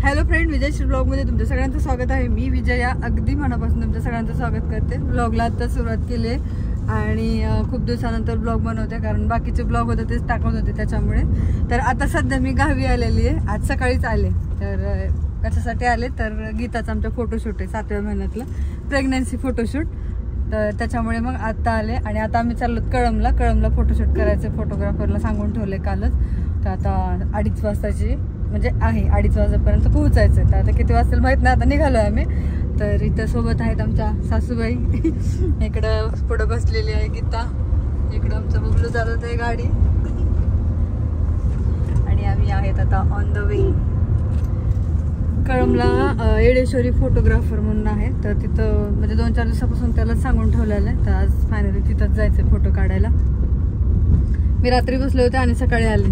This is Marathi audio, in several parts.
हॅलो फ्रेंड, विजयश्री ब्लॉगमध्ये तुमच्या सगळ्यांचं स्वागत आहे. मी विजया अगदी मनापासून तुमच्या सगळ्यांचं स्वागत करते. ब्लॉगला आता सुरुवात केली आहे आणि खूप दिवसानंतर ब्लॉग बनवते, कारण बाकीचे ब्लॉग होते तेच टाकत होते त्याच्यामुळे. तर आता सध्या मी गावी आलेली आहे, आज सकाळीच आले. तर कशासाठी आले तर गीताचा आमच्या फोटोशूट आहे, 7व्या महिन्यातलं प्रेग्नन्सी फोटोशूट. तर त्याच्यामुळे मग आता आले आणि आता आम्ही चाललो कळमला फोटोशूट करायचं. फोटोग्राफरला सांगून ठेवले कालच. तर आता 2:30 वाजताची म्हणजे आहे, 2:30 वाजेपर्यंत पोहोचायचं. तर आता किती वाजता माहित नाही, आता निघालो आम्ही. तर इथं सोबत आहेत आमच्या सासूबाई, इकडं पुढं बसलेली आहे गीता, इकडं आमचं बबलू चालवत आहे गाडी आणि आम्ही आहेत आता ऑन द वे. कळमला येडेश्वरी फोटोग्राफर म्हणून आहे, तर तिथं म्हणजे 2-4 दिवसापासून त्यालाच सांगून ठेवलेलं आहे. तर आज फायनली तिथंच जायचं फोटो काढायला. मी रात्री बसले होते आणि सकाळी आले,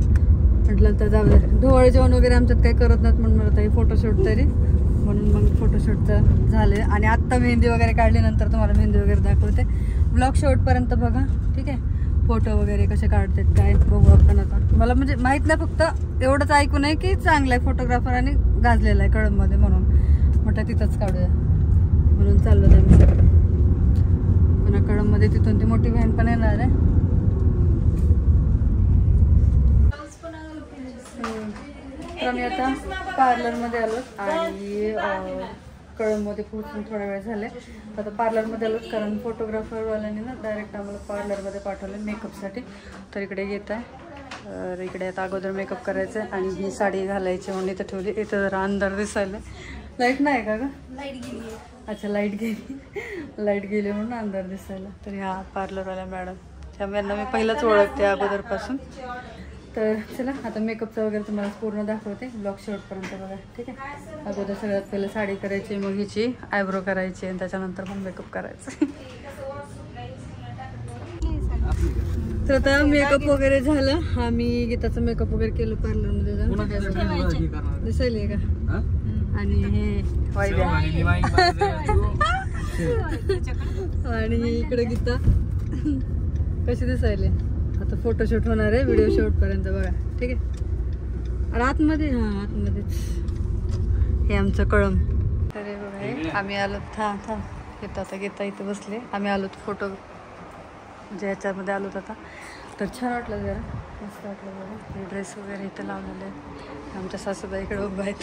म्हटलं तर जाऊ दे. ढोवळ जेवण वगैरे आमच्यात काही करत नाहीत म्हणून म्हणत आहे फोटोशूट तरी, म्हणून मग फोटोशूटचं झाले. आणि आत्ता मेहंदी वगैरे काढल्यानंतर तुम्हाला मेहंदी वगैरे दाखवते. ब्लॉग शेवटपर्यंत बघा, ठीक आहे. फोटो वगैरे कसे काढतात काय बघू आपण आता. मला म्हणजे माहीत नाही, फक्त एवढंच ऐकून आहे की चांगलं आहे फोटोग्राफर आणि गाजलेला आहे कळममध्ये, म्हणून म्हटलं तिथंच काढूया, म्हणून चाललो आहे मी. पुन्हा कळममध्ये तिथून ती मोठी व्हॅन पण येणार आहे. तर आम्ही आता पार्लरमध्ये आलो आणि कळममध्ये पोहोचून थोडा वेळ झाले. आता पार्लरमध्ये आलो, कारण फोटोग्राफरवाल्यांनी ना डायरेक्ट आम्हाला पार्लरमध्ये पाठवलं मेकअपसाठी. तर इकडे येत आहे. तर इकडे आता अगोदर मेकअप करायचं आहे आणि ही साडी घालायची म्हणून इथं ठेवली. इथं जरा अंधार दिसायला. लाईट नाही का ग? लाईट गेली. अच्छा, लाईट गेली म्हणून अंधार दिसायला. तर ह्या पार्लरवाल्या मॅडम, त्यामुळे मी पहिलाच ओळखते अगोदरपासून. तर चला आता मेकअपचं वगैरे तुम्हाला पूर्ण दाखवते. ब्लॉग शेवटपर्यंत बघा, ठीक आहे. अगोदर सगळ्यात पहिलं साडी करायची, मग हिची आयब्रो करायची आणि त्याच्यानंतर मग मेकअप करायचं. तर आता मेकअप वगैरे झालं. आम्ही गीताचं मेकअप वगैरे केलं पार्लरमध्ये जाऊन. दिसायली का? आणि हे वाईब्या आणि इकडे गीता कशी दिसायली. आता फोटोशूट होणार आहे, व्हिडिओ शेवटपर्यंत बघा, ठीक आहे. आणि आतमध्ये आतमध्येच हे आमचं कळम. तर हे बघा, हे आम्ही आलो. गीता आता गीता इथं बसले. आम्ही आलो फोटो म्हणजे ह्याच्यामध्ये आलो आता. तर छान वाटलं, जरा मस्त वाटलं बघा. हे ड्रेस वगैरे इथं लावलेले आहेत. आमच्या सासूबाई इकडे उभं आहेत.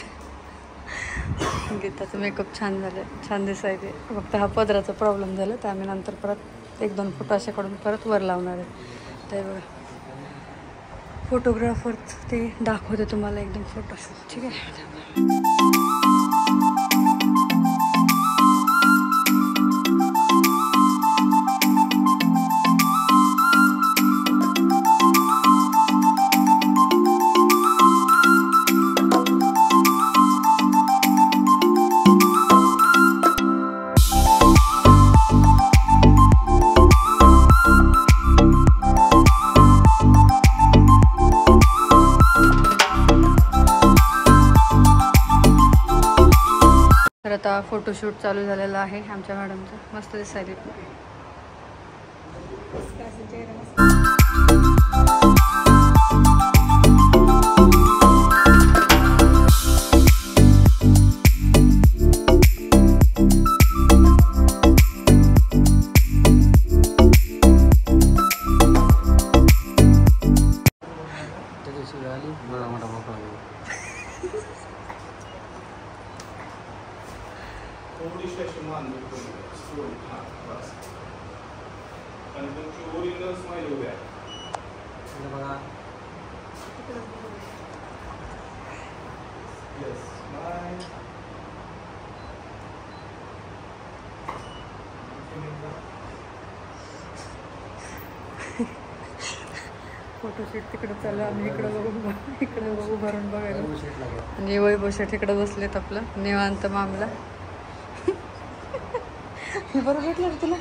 गीताचं मेकअप छान झालं, छान दिसायचे. फक्त हा पदराचा प्रॉब्लेम झाला, तर आम्ही नंतर परत 1-2 फोटो असे काढून परत वर लावणार आहे. तर बघा फोटोग्राफर ते दाखवते तुम्हाला एकदम फोटोशूट, ठीक आहे. तर आता फोटोशूट चालू झालेला आहे आमच्या मॅडमचं. मस्त दिसायला. फोटोशूट तिकडे चालू, आम्ही इकडे बघू भरून बघायला. आणि वैभव शेठ इकडे बसलेत, आपलं निवांत मामला. बरोबर भेटलं तुला.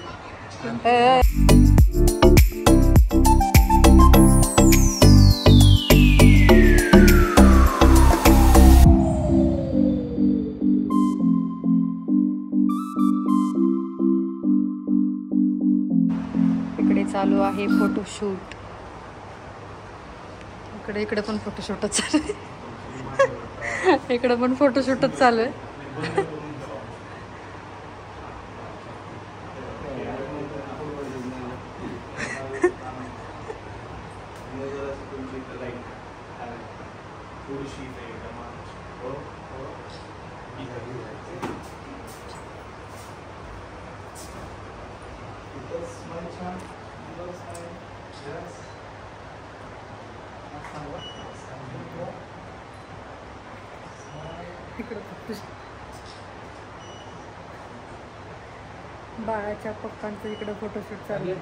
इकडे चालू आहे फोटोशूट. इकडे पण फोटोशूटच चालू आहे. इकडं पण फोटोशूटच चालू आहे. बाळाच्या पप्पांचं इकडं फोटोशूट चालू आहे.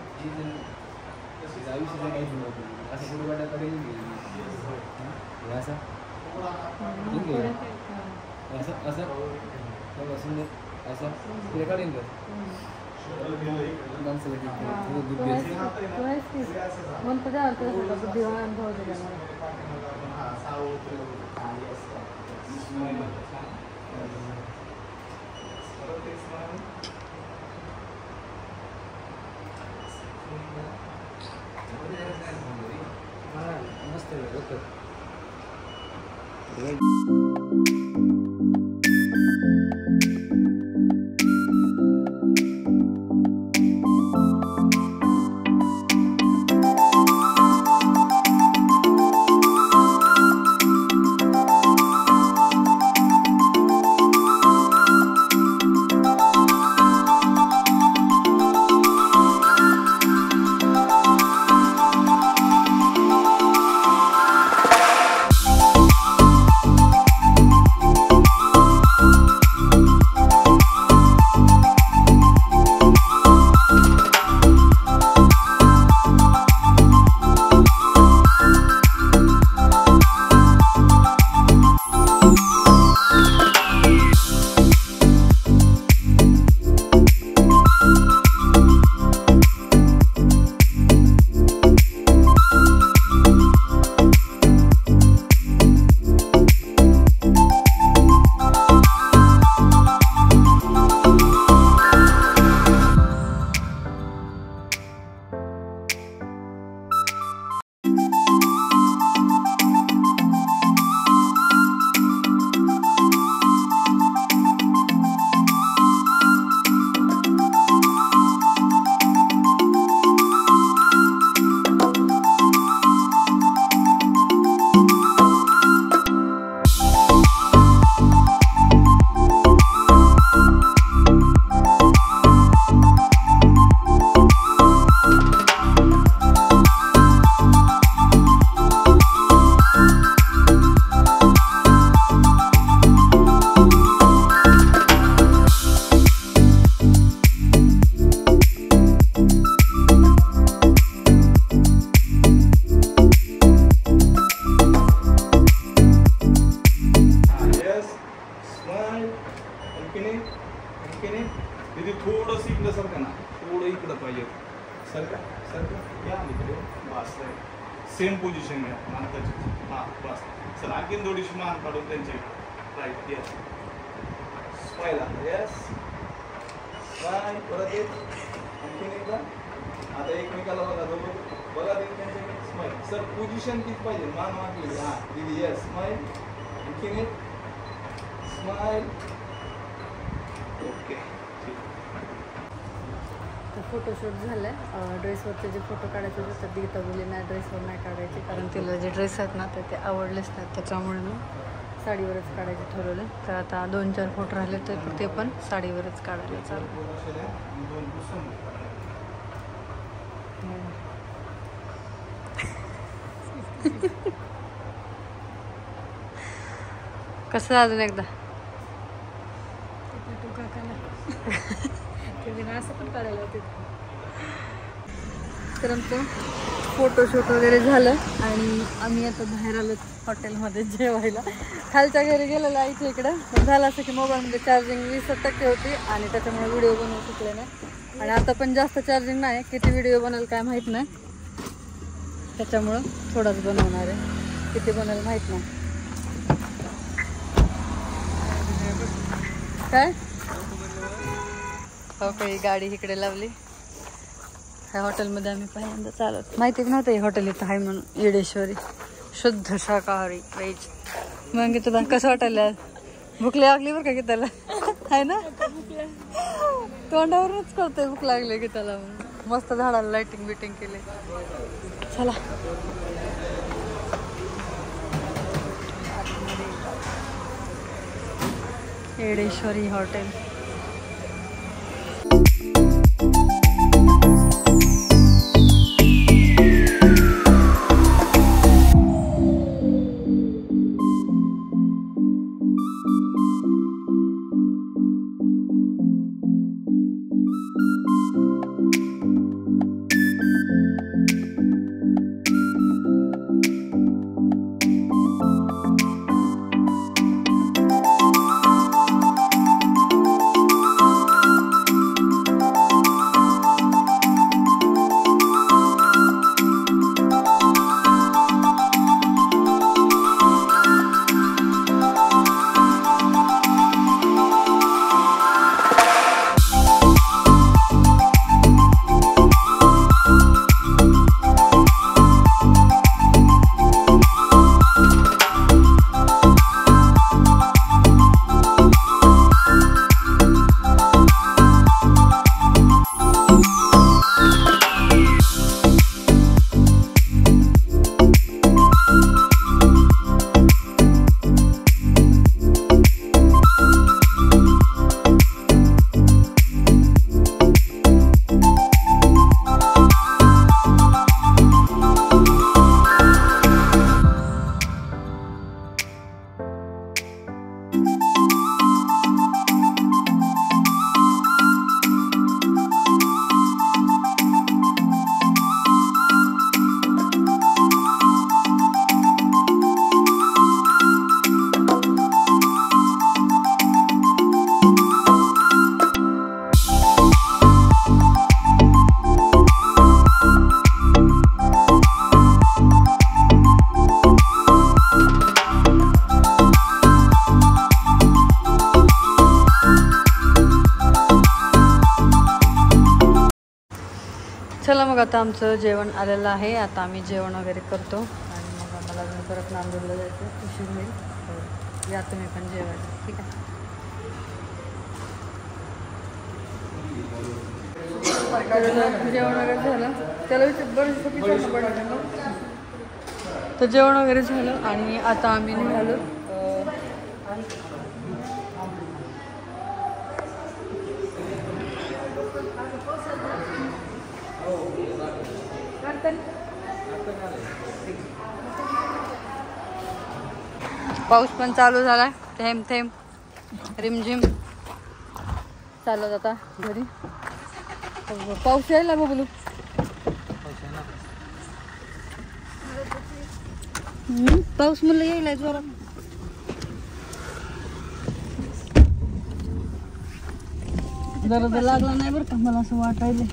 सेम पोझिशन घ्या मानताची. हां बस. चला आणखीन थोडीशी मान काढून त्यांची राईट. येस. स्माईल आता. येस. स्माईल. परत एक. आणखीन एकदा. आता एकमेकाला बघा. बघा त्यांच्या स्माईल. सर पोझिशन किती पाहिजे? मान वाकली. हां दिदी. येस. स्माईल. आणखीन एक. स्माईल. ओके. फोटोशूट झालं आहे. ड्रेसवरचे जे फोटो काढायचे होते तर गीता बोलली नाही ड्रेसवर नाही काढायचे कारण तिला जे ड्रेस आहेत ना तर ते आवडलेच नाहीत, त्याच्यामुळे मी साडीवरच काढायचे ठरवलं. तर आता 2-4 फोटो राहिले तर ते पण साडीवरच काढायला चालू. कसं अजून एकदा असं पण काढायला होते. तर आमचं फोटोशूट वगैरे झालं आणि आम्ही आता बाहेर आलो हॉटेलमध्ये जेवायला. खालच्या घरी गेलेलं आहे इथे इकडं. पण झालं असं की मोबाईलमध्ये चार्जिंग 20% होती आणि त्याच्यामुळे व्हिडिओ बनवू शकले नाही. आणि आता पण जास्त चार्जिंग नाही, किती व्हिडिओ बनवेल काय माहीत नाही, त्याच्यामुळं थोडाच बनवणार आहे. किती बनवेल माहीत नाही. काय हो काही गाडी इकडे लावली. ह्या हॉटेलमध्ये आम्ही पहिल्यांदा चालत, माहितीच नव्हतं हे हॉटेल इथं आहे म्हणून. येडेश्वरी शुद्ध शाकाहारी व्हेज. मग तुला कसं वाटायला? भूक लागली बरं का की त्याला आहे ना, तोंडावरूनच कळतंय भूक लागली की त्याला. मस्त झाडाला लाइटिंग बिटिंग केले. चला येडेश्वरी हॉटेल. चला मग आता आमचं जेवण आलेलं आहे. आता आम्ही जेवण वगैरे करतो आणि मग आम्हाला परत नांदेडला जायचं, उशीर होईल. या तुम्ही पण जेवायला, ठीक आहे? जेवण वगैरे झालं, त्याला तर जेवण वगैरे झालं आणि आता आम्ही निघालो. पाऊस पण चालू झालाय, थेंब थेंब रिमझिम चालत आता घरी. पाऊस यायला बघू. पाऊस म्हणलं यायला जोरात. जरा लागला नाही बरं का, मला असं वाटायला.